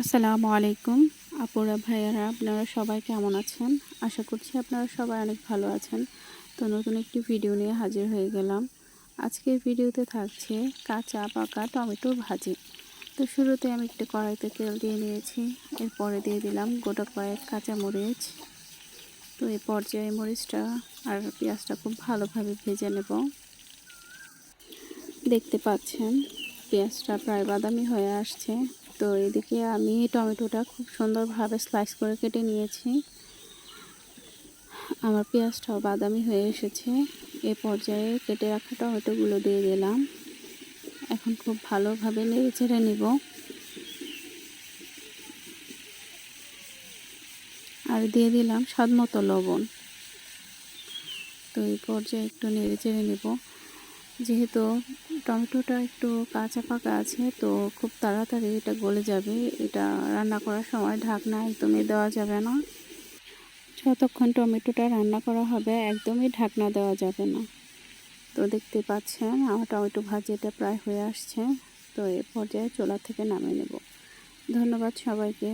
আসসালামু আলাইকুম আপুরা ভাইয়ারা, আপনারা সবাই কেমন আছেন? আশা করছি আপনারা সবাই অনেক ভালো আছেন। তো নতুন একটি ভিডিও নিয়ে হাজির হয়ে গেলাম। আজকের ভিডিওতে থাকছে কাঁচা পাকা টমেটোর ভাজি। তো শুরুতে আমি একটু কড়াইতে তেল দিয়ে নিয়েছি, এরপরে দিয়ে দিলাম গোটা কয়েক কাঁচা মরিচ। তো এই পর্যায়ে মরিচটা আর পেঁয়াজটা খুব ভালোভাবে ভেজে নেব। দেখতে পাচ্ছেন পেঁয়াজটা প্রায় বাদামি হয়ে আসছে। তো এদিকে আমি টমেটোটা খুব সুন্দরভাবে স্লাইস করে কেটে নিয়েছি। আমার পেঁয়াজটাও বাদামি হয়ে এসেছে। এ পর্যায়ে কেটে রাখা টমেটোগুলো দিয়ে দিলাম। এখন খুব ভালোভাবে নেড়ে চেড়ে নিব। আর দিয়ে দিলাম স্বাদমতো লবণ। তো এই পর্যায়ে একটু নেড়ে চেড়ে নিব। যেহেতু টমেটোটা একটু কাঁচা পাকা আছে, তো খুব তাড়াতাড়ি এটা গলে যাবে। এটা রান্না করার সময় ঢাকনা একদমই দেওয়া যাবে না। যতক্ষণ টমেটোটা রান্না করা হবে একদমই ঢাকনা দেওয়া যাবে না। তো দেখতে পাচ্ছেন আমার টমেটো ভাজিটা প্রায় হয়ে আসছে। তো এ পর্যায়ে চুলা থেকে নামিয়ে নেব। ধন্যবাদ সবাইকে।